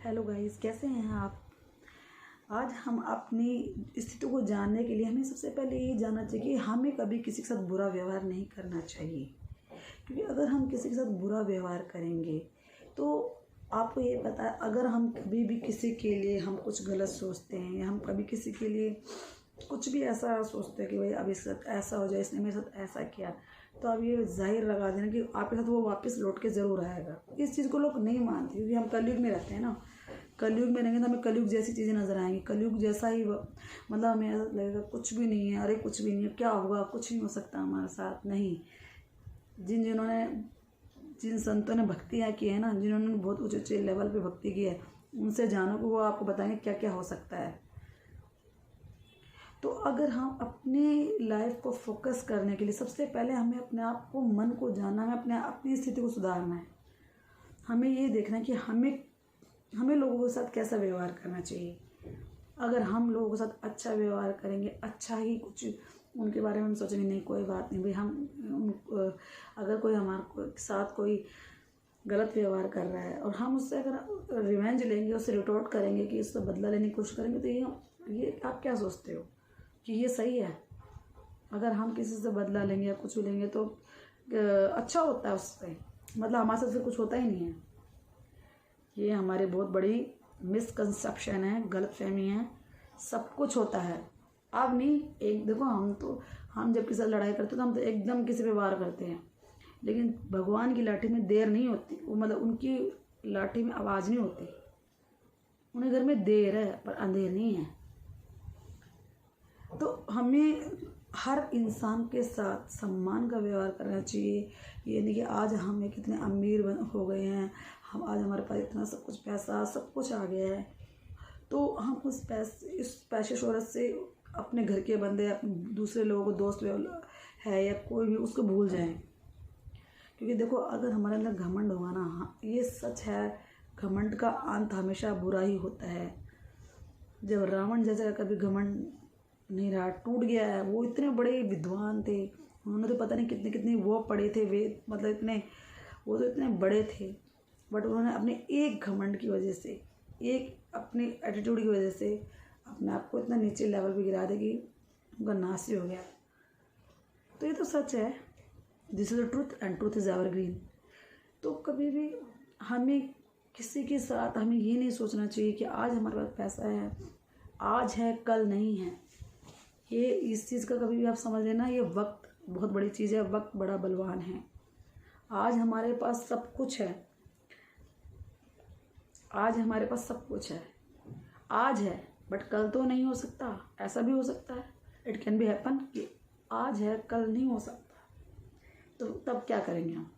Hello guys, कैसे हैं आप। आज हम अपनी स्थिति को जानने के लिए हमें सबसे पहले ये जानना चाहिए कि हमें कभी किसी के साथ बुरा व्यवहार नहीं करना चाहिए। क्योंकि अगर हम किसी के साथ बुरा व्यवहार करेंगे तो आपको ये पता है, अगर हम कभी भी किसी के लिए हम कुछ गलत सोचते हैं या हम कभी किसी के लिए कुछ भी ऐसा सोचते हैं कि भाई अब इसके साथ ऐसा हो जाए, इसने मेरे साथ ऐसा किया, तो अब ये जाहिर लगा देना कि आपके साथ वो वापस लौट के ज़रूर आएगा। इस चीज़ को लोग नहीं मानते क्योंकि हम कलयुग में रहते हैं ना। कलयुग में रहेंगे तो हमें कलयुग जैसी चीज़ें नज़र आएंगी, कलयुग जैसा ही मतलब हमें ऐसा लगेगा कुछ भी नहीं है, अरे कुछ भी नहीं है, क्या होगा, कुछ नहीं हो सकता हमारे साथ। नहीं, जिन संतों ने भक्तियाँ की है ना, जिन्होंने बहुत ऊँचे ऊँचे लेवल पे भक्ति की है, उनसे जानो कि वो आपको बताएंगे क्या क्या हो सकता है। तो अगर हम अपनी लाइफ को फोकस करने के लिए सबसे पहले हमें अपने आप को, मन को जानना है, अपनी स्थिति को सुधारना है। हमें ये देखना है कि हमें लोगों के साथ कैसा व्यवहार करना चाहिए। अगर हम लोगों के साथ अच्छा व्यवहार करेंगे, अच्छा ही कुछ उनके बारे में हम सोचेंगे, नहीं कोई बात नहीं भाई, अगर कोई हमारे साथ कोई गलत व्यवहार कर रहा है और हम उससे अगर रिवेंज लेंगे, उससे रिटॉर्ट करेंगे, कि उससे बदला लेने की कोशिश करेंगे, तो ये आप क्या सोचते हो कि ये सही है? अगर हम किसी से बदला लेंगे या कुछ भी लेंगे तो अच्छा होता है उससे, मतलब हमारे साथ फिर कुछ होता ही नहीं है। ये हमारी बहुत बड़ी मिसकंसेप्शन है, गलतफहमी है। सब कुछ होता है। अब नहीं, एक देखो, हम जब किसी से लड़ाई करते हैं तो हम तो एकदम किसी पे वार करते हैं, लेकिन भगवान की लाठी में देर नहीं होती। वो मतलब उनकी लाठी में आवाज़ नहीं होती। उन्हें घर में देर है पर अंधेर नहीं है। तो हमें हर इंसान के साथ सम्मान का व्यवहार करना चाहिए। ये नहीं कि आज हमें कितने अमीर हो गए हैं, आज हमारे पास इतना सब कुछ पैसा, सब कुछ आ गया है, तो हम इस पैसे शोहरत से अपने घर के बंदे, दूसरे लोगों को, दोस्त है या कोई भी, उसको भूल जाएं। क्योंकि देखो, अगर हमारे अंदर घमंड होगा ना, ये सच है, घमंड का अंत हमेशा बुरा ही होता है। जब रावण जैसा कभी घमंड नहीं रहा, टूट गया है। वो इतने बड़े विद्वान थे, उन्होंने तो पता नहीं कितने कितने वो पढ़े थे, वे मतलब वो तो इतने बड़े थे, बट उन्होंने अपने एक घमंड की वजह से, एक अपने एटीट्यूड की वजह से अपने आप को इतना नीचे लेवल पे गिरा दे कि उनका नाश ही हो गया। तो ये तो सच है, this is the truth and truth is evergreen. तो कभी भी हमें किसी के साथ हमें ये नहीं सोचना चाहिए कि आज हमारे पास पैसा है, आज है कल नहीं है। ये इस चीज़ का कभी भी आप समझ लेना, ये वक्त बहुत बड़ी चीज़ है, वक्त बड़ा बलवान है। आज हमारे पास सब कुछ है, आज हमारे पास सब कुछ है, आज है, बट कल तो नहीं हो सकता। ऐसा भी हो सकता है, इट कैन बी हैपन कि आज है कल नहीं हो सकता। तो तब क्या करेंगे हम?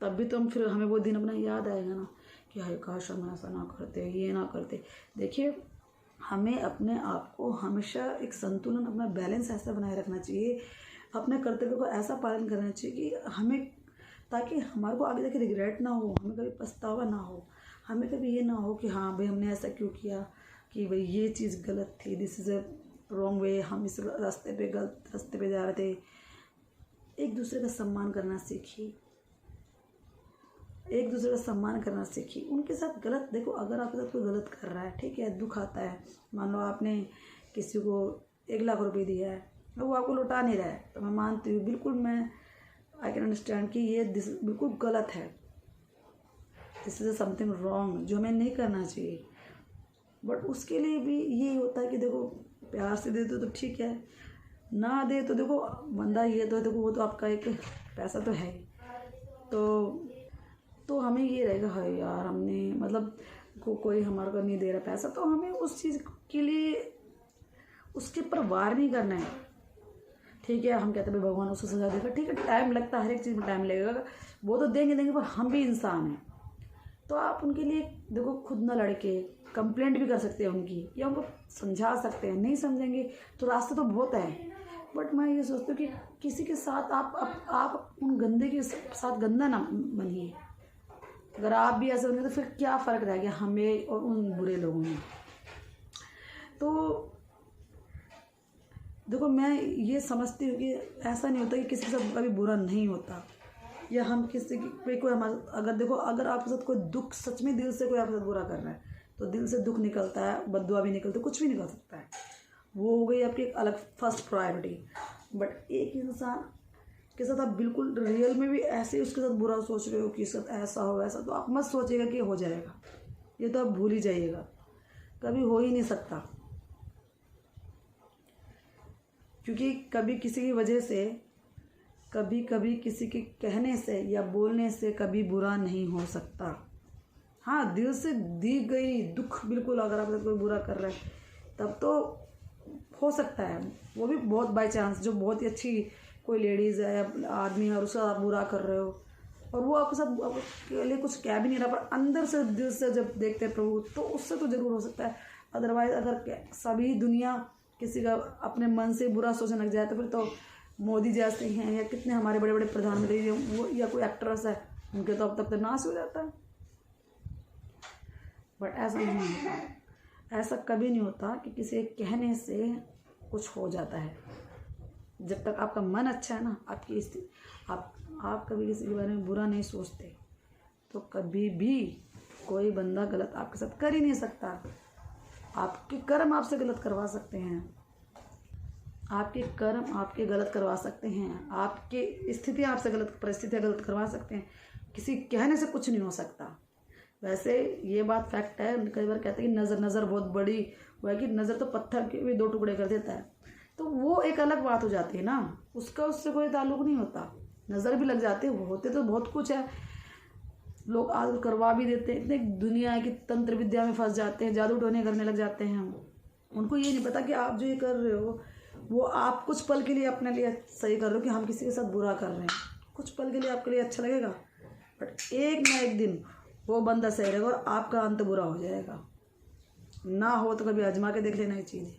तब भी तो फिर हमें वो दिन अपना याद आएगा ना कि हाय काश हम ऐसा ना करते, ये ना करते। देखिए, हमें अपने आप को हमेशा एक संतुलन, अपना बैलेंस ऐसा बनाए रखना चाहिए, अपने कर्तव्य को ऐसा पालन करना चाहिए कि हमें, ताकि हमारे को आगे जाके रिग्रेट ना हो, हमें कभी पछतावा ना हो, हमें कभी ये ना हो कि हाँ भाई हमने ऐसा क्यों किया, कि भाई ये चीज़ गलत थी, this is a wrong way, हम इस रास्ते पे गलत रास्ते पे जा रहे थे। एक दूसरे का सम्मान करना सीखिए, एक दूसरे का सम्मान करना सीखिए। उनके साथ गलत, देखो, अगर आपके साथ कोई गलत कर रहा है, ठीक है, दुख आता है, मान लो आपने किसी को 1 लाख रुपए दिया है और वो आपको लौटा नहीं रहा है, तो मैं मानती हूँ, बिल्कुल आई कैन अंडरस्टैंड कि ये बिल्कुल गलत है, दिस इज़ समथिंग रॉन्ग, जो हमें नहीं करना चाहिए। बट उसके लिए भी यही होता है कि देखो, प्यार से दे दो तो ठीक है, ना दे तो देखो, बंदा ये तो देखो, वो तो आपका एक पैसा तो है ही। तो हमें ये रहेगा, है यार, हमने मतलब कोई हमारे को नहीं दे रहा पैसा, तो हमें उस चीज़ के लिए उसके ऊपर वार नहीं करना है। ठीक है, हम कहते हैं भगवान उसको सजा देगा, ठीक है, टाइम लगता है, हर एक चीज़ में टाइम लगेगा, वो तो देंगे, पर हम भी इंसान हैं। तो आप उनके लिए देखो, खुद ना लड़के कंप्लेंट भी कर सकते हैं उनकी, या उनको समझा सकते हैं। नहीं समझेंगे तो रास्ते तो बहुत है, बट मैं ये सोचती हूँ कि किसी के साथ आप उन गंदे के साथ गंदा ना बनिए। अगर आप भी ऐसे होंगे तो फिर क्या फ़र्क रह गया हमें और उन बुरे लोगों में। तो देखो, मैं ये समझती हूँ कि ऐसा नहीं होता कि किसी के साथ कभी बुरा नहीं होता, या हम किसी की कोई हमारे, अगर देखो, अगर आपके साथ कोई दुख, सच में दिल से कोई आपके साथ बुरा कर रहा है, तो दिल से दुख निकलता है, बद्दुआ भी निकलती है, कुछ भी निकल सकता है। वो हो गई आपकी एक अलग फर्स्ट प्रायोरिटी। बट एक इंसान के साथ आप बिल्कुल रियल में भी ऐसे उसके साथ बुरा सोच रहे हो कि इसके साथ ऐसा हो वैसा, तो आप मत सोचिएगा कि हो जाएगा, ये तो आप भूल ही जाइएगा, कभी हो ही नहीं सकता। क्योंकि कभी किसी की वजह से, कभी किसी के कहने से या बोलने से कभी बुरा नहीं हो सकता। हाँ, दिल से दी गई दुख बिल्कुल अगर आपके साथ कोई बुरा कर रहा है तब तो हो सकता है, वो भी बहुत बाई चांस, जो बहुत ही अच्छी कोई लेडीज़ है या आदमी है और उसका आप बुरा कर रहे हो और वो आपके साथ आपके लिए कुछ कह भी नहीं रहा, पर अंदर से दिल से जब देखते हैं प्रभु तो उससे तो ज़रूर हो सकता है। अदरवाइज़ अगर सभी दुनिया किसी का अपने मन से बुरा सोचने लग जाए तो फिर तो मोदी जैसे हैं या कितने हमारे बड़े बड़े प्रधानमंत्री वो या कोई एक्ट्रेस है, उनके तो अब तक तो नाश हो जाता है। बट ऐसा नहीं होता, ऐसा कभी नहीं होता कि किसी के कहने से कुछ हो जाता है। जब तक आपका मन अच्छा है ना, आपकी स्थिति, आप कभी किसी के बारे में बुरा नहीं सोचते तो कभी भी कोई बंदा गलत आपके साथ कर ही नहीं सकता। आपके कर्म आपसे गलत करवा सकते हैं, आपके कर्म आपके गलत करवा सकते हैं, आपकी स्थिति आपसे गलत, परिस्थितियाँ गलत करवा सकते हैं, किसी कहने से कुछ नहीं हो सकता। वैसे ये बात फैक्ट है, कई बार कहते हैं कि नज़र बहुत बड़ी वो है कि नज़र तो पत्थर के भी 2 टुकड़े कर देता है, तो वो एक अलग बात हो जाती है ना, उसका उससे कोई ताल्लुक नहीं होता। नज़र भी लग जाते वो होते तो बहुत कुछ है, लोग आज करवा भी देते हैं। इतने दुनिया है कि तंत्र विद्या में फंस जाते हैं, जादू टोने करने लग जाते हैं। उनको ये नहीं पता कि आप जो ये कर रहे हो वो आप कुछ पल के लिए अपने लिए सही कर रहे हो कि हम किसी के साथ बुरा कर रहे हैं, कुछ पल के लिए आपके लिए अच्छा लगेगा, बट एक ना एक दिन वो बंदा सही रहेगा और आपका अंत बुरा हो जाएगा। ना हो तो कभी आजमा के देख लेना ये चीज़।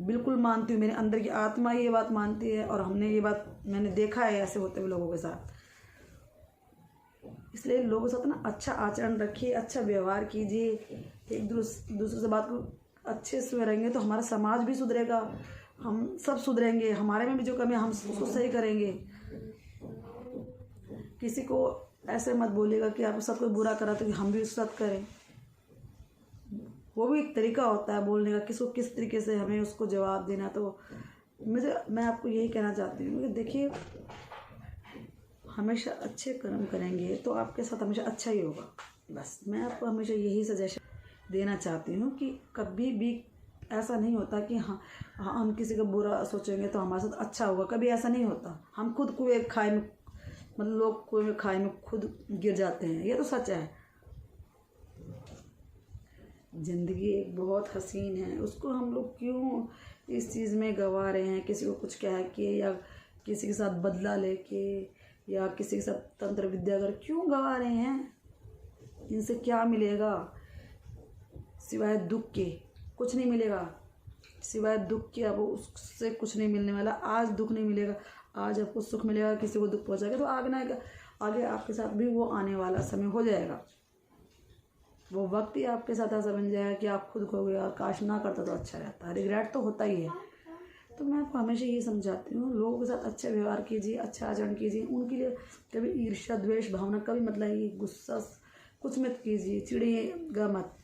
बिल्कुल मानती हूँ, मेरे अंदर की आत्मा ये बात मानती है और हमने ये बात मैंने देखा है ऐसे होते हुए लोगों के साथ। इसलिए लोगों के साथ ना अच्छा आचरण रखिए, अच्छा व्यवहार कीजिए, एक दूसरे से बात को अच्छे से रहेंगे तो हमारा समाज भी सुधरेगा, हम सब सुधरेंगे, हमारे में भी जो कमी है हम उसको सही करेंगे। किसी को ऐसे मत बोलिएगा कि आपको सब कोई बुरा करा तो कि हम भी उसके साथ करें, वो भी एक तरीका होता है बोलने का, किसको किस तरीके से हमें उसको जवाब देना। तो मैं आपको यही कहना चाहती हूँ कि देखिए, हमेशा अच्छे कर्म करेंगे तो आपके साथ हमेशा अच्छा ही होगा। बस मैं आपको हमेशा यही सजेशन देना चाहती हूँ कि कभी भी ऐसा नहीं होता कि हाँ हम किसी का बुरा सोचेंगे तो हमारे साथ अच्छा होगा, कभी ऐसा नहीं होता। हम खुद कुएं खाई में, मतलब लोग कुएं खाई में खुद गिर जाते हैं, ये तो सच है। ज़िंदगी एक बहुत हसीन है, उसको हम लोग क्यों इस चीज़ में गंवा रहे हैं, किसी को कुछ कह के या किसी के साथ बदला लेके या किसी के साथ तंत्र विद्या कर क्यों गंवा रहे हैं। इनसे क्या मिलेगा सिवाय दुख के? कुछ नहीं मिलेगा सिवाय दुख के। अब उससे कुछ नहीं मिलने वाला। आज दुख नहीं मिलेगा, आज आपको सुख मिलेगा। किसी को दुख पहुंचाएगा तो आगे आपके साथ भी वो आने वाला समय हो जाएगा, वो वक्त ही आपके साथ ऐसा बन जाएगा कि आप खुद कहोगे यार काश ना करता तो अच्छा रहता। रिग्रेट तो होता ही है। तो मैं आपको हमेशा ये समझाती हूँ, लोगों के साथ अच्छा व्यवहार कीजिए, अच्छा आचरण कीजिए। उनके लिए कभी ईर्ष्या द्वेष भावना कभी मत लाइए, गुस्सा कुछ मत कीजिए, चिड़िएगा मत।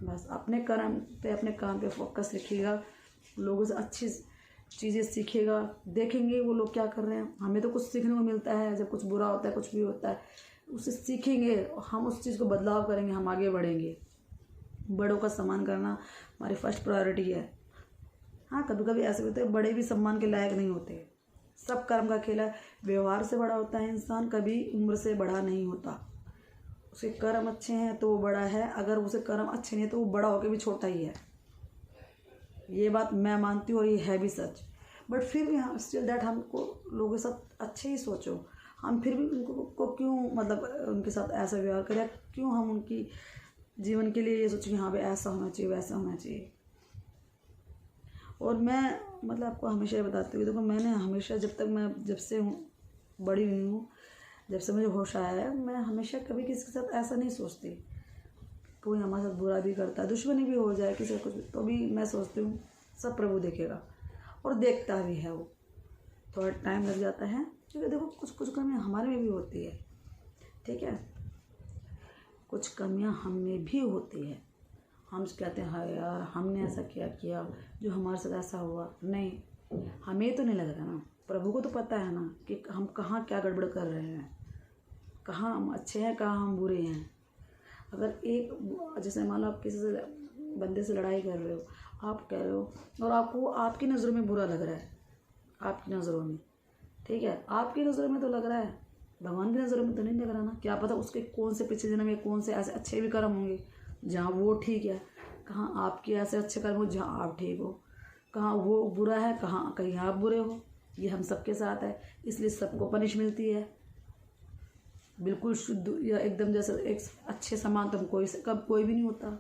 बस अपने कर्म पे, अपने काम पे फोकस रखिएगा। लोगों से अच्छी चीज़ें सीखिएगा, देखेंगे वो लोग क्या कर रहे हैं। हमें तो कुछ सीखने को मिलता है, जब कुछ बुरा होता है, कुछ भी होता है, उससे सीखेंगे, हम उस चीज़ को बदलाव करेंगे, हम आगे बढ़ेंगे। बड़ों का सम्मान करना हमारी फर्स्ट प्रायोरिटी है। हाँ, कभी कभी ऐसे होते हैं बड़े भी सम्मान के लायक नहीं होते। सब कर्म का खेल है, व्यवहार से बड़ा होता है इंसान, कभी उम्र से बड़ा नहीं होता। उसके कर्म अच्छे हैं तो वो बड़ा है, अगर उसे कर्म अच्छे नहीं है तो वो बड़ा होकर भी छोटा ही है। ये बात मैं मानती हूँ और ये है भी सच। बट फिर भी हम स्टिल दैट हमको लोगों के साथ अच्छे ही सोचो। हम फिर भी उनको क्यों मतलब उनके साथ ऐसा व्यवहार करें, क्यों हम उनकी जीवन के लिए ये सोचें कि हाँ भाई ऐसा होना चाहिए वैसा होना चाहिए। और मैं मतलब आपको हमेशा ये बताती हूँ, देखो मैंने हमेशा जब से बड़ी हुई हूँ, जब से मुझे होश आया है, मैं हमेशा कभी किसी के साथ ऐसा नहीं सोचती। कोई हमारे साथ बुरा भी करता है, दुश्मनी भी हो जाए किसी का कुछ भी, तो भी मैं सोचती हूँ सब प्रभु देखेगा, और देखता भी है। वो थोड़ा टाइम लग जाता है क्योंकि देखो कुछ कमी हमारे में भी होती है, ठीक है। कुछ कमियां हम में भी होती है। हम कहते हैं हाँ यार हमने ऐसा क्या किया जो हमारे साथ ऐसा हुआ। नहीं, हमें तो नहीं लग रहा ना, प्रभु को तो पता है ना कि हम कहाँ क्या गड़बड़ कर रहे हैं, कहाँ हम अच्छे हैं कहाँ हम बुरे हैं। अगर एक जैसे मान लो आप किसी से बंदे से लड़ाई कर रहे हो, आप कह रहे हो और आपको आपकी नज़रों में बुरा लग रहा है, आपकी नज़रों में, ठीक है, आपकी नज़रों में तो लग रहा है, भगवान की नज़रों में तो नहीं लग रहा ना। क्या पता उसके कौन से पिछले जन्म में कौन से ऐसे अच्छे भी कर्म होंगे जहाँ वो ठीक है, कहाँ आपके ऐसे अच्छे कर्म हो जहाँ आप ठीक हो, कहाँ वो बुरा है कहाँ कहीं आप बुरे हो। ये हम सबके साथ है, इसलिए सबको पनिश मिलती है। बिल्कुल शुद्ध या एकदम जैसे एक अच्छे समान तो कब कोई भी नहीं होता।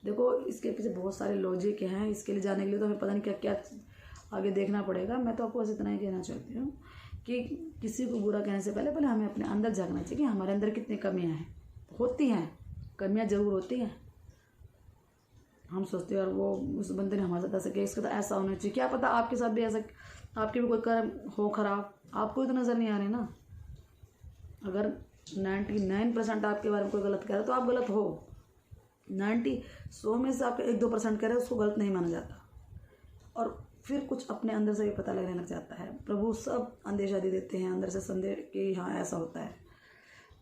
देखो इसके पीछे बहुत सारे लॉजिक हैं, इसके लिए जाने के लिए तो हमें पता नहीं क्या क्या आगे देखना पड़ेगा। मैं तो आपको बस इतना ही कहना चाहती हूँ कि किसी को बुरा कहने से पहले हमें अपने अंदर झांकना चाहिए कि हमारे अंदर कितनी कमियाँ हैं। होती हैं कमियाँ, ज़रूर होती हैं। हम सोचते हैं और वो उस बंदे ने हमारे साथ ऐसा किया, इसका तो ऐसा होना चाहिए। क्या पता आपके साथ भी ऐसा, आपके भी कोई कर्म हो खराब, आपको तो नज़र नहीं आ रहे ना। अगर 99% आपके बारे में कोई गलत कह रहा है तो आप गलत हो। 100 में से आपके 1-2% कह रहे हैं, उसको गलत नहीं माना जाता। और फिर कुछ अपने अंदर से भी पता लगने लग जाता है। प्रभु सब अंदेशा दे देते हैं अंदर से संदेह कि हाँ ऐसा होता है।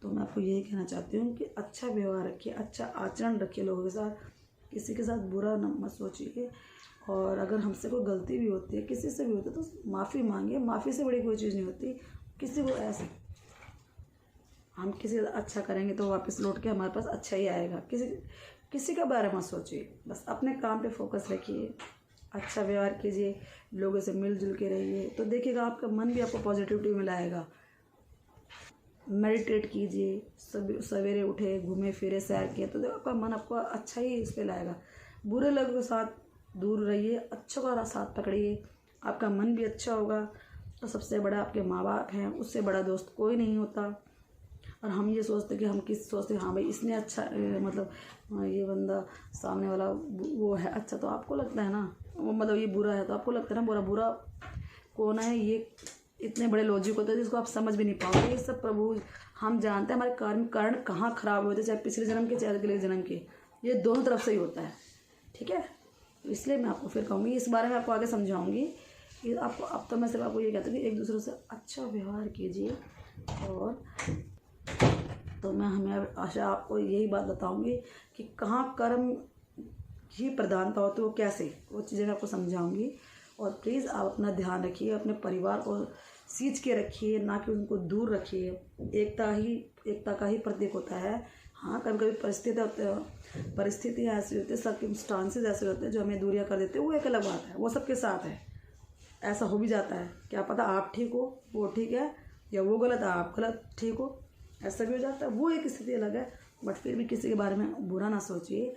तो मैं आपको यही कहना चाहती हूँ कि अच्छा व्यवहार रखिए, अच्छा आचरण रखिए लोगों के साथ, किसी के साथ बुरा न मत सोचिए। और अगर हमसे कोई गलती भी होती है, किसी से भी होती है, तो माफ़ी मांगिए। माफ़ी से बड़ी कोई चीज़ नहीं होती। किसी को ऐसे हम किसी अच्छा करेंगे तो वापस लौट के हमारे पास अच्छा ही आएगा। किसी के बारे में मत सोचिए, बस अपने काम पे फोकस रखिए, अच्छा व्यवहार कीजिए, लोगों से मिलजुल के रहिए, तो देखिएगा आपका मन भी आपको पॉजिटिविटी में लाएगा। मेडिटेट कीजिए, सवेरे उठे, घूमे फिरे, सैर किए, तो आपका मन आपको अच्छा ही इस पे लाएगा। बुरे लोगों के साथ दूर रहिए, अच्छों का साथ पकड़िए, आपका मन भी अच्छा होगा। तो सबसे बड़ा आपके माँ बाप हैं, उससे बड़ा दोस्त कोई नहीं होता। और हम ये सोचते कि हम सोचते हाँ भाई इसने अच्छा मतलब ये बंदा सामने वाला वो है अच्छा, तो आपको लगता है ना वो मतलब ये बुरा है, तो आपको लगता है ना बुरा कौन है। ये इतने बड़े लॉजिक होते हैं जिसको आप समझ भी नहीं पाओगे। ये सब प्रभु हम जानते हैं हमारे कारण कहाँ खराब होते हैं, चाहे पिछले जन्म के चाहे अगले जन्म के, ये दोनों तरफ से ही होता है, ठीक है। इसलिए मैं आपको फिर कहूँगी, इस बारे में आपको आगे समझाऊँगी कि आपको अब तो मैं सिर्फ आपको ये कहती हूँ कि एक दूसरे से अच्छा व्यवहार कीजिए। और तो मैं हमें आशा आपको यही बात बताऊंगी कि कहाँ कर्म की प्रधानता होती है, वो कैसे, वो चीज़ें मैं आपको समझाऊंगी। और प्लीज़ आप अपना ध्यान रखिए, अपने परिवार को सींच के रखिए, ना कि उनको दूर रखिए। एकता का ही प्रतीक होता है। हाँ कभी कभी परिस्थितियाँ ऐसी होती है, सर्कमस्टांसेस ऐसे होते हैं जो हमें दूरियाँ कर देते हैं, वो एक अलग बात है, वो सबके साथ है। ऐसा हो भी जाता है, क्या पता आप ठीक हो वो ठीक है, या वो गलत है आप गलत ठीक हो, ऐसा भी हो जाता है, वो एक स्थिति अलग है। बट फिर भी किसी के बारे में बुरा ना सोचिए,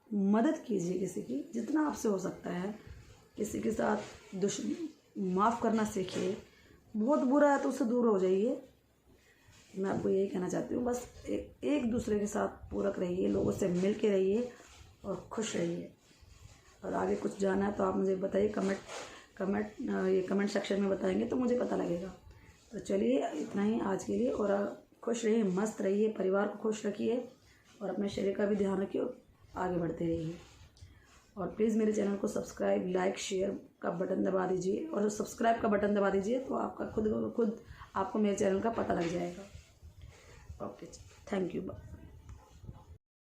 मदद कीजिए किसी की जितना आपसे हो सकता है। किसी के साथ माफ़ करना सीखिए, बहुत बुरा है तो उससे दूर हो जाइए। मैं आपको यही कहना चाहती हूँ, बस एक दूसरे के साथ पूरक रहिए, लोगों से मिल के रहिए और खुश रहिए। और आगे कुछ जाना है तो आप मुझे बताइए, कमेंट सेक्शन में बताएंगे तो मुझे पता लगेगा। तो चलिए इतना ही आज के लिए, और खुश रहिए, मस्त रहिए, परिवार को खुश रखिए और अपने शरीर का भी ध्यान रखिए और आगे बढ़ते रहिए। और प्लीज़ मेरे चैनल को सब्सक्राइब, लाइक, शेयर का बटन दबा दीजिए, और सब्सक्राइब का बटन दबा दीजिए तो आपका खुद आपको मेरे चैनल का पता लग जाएगा। Okay, thank you.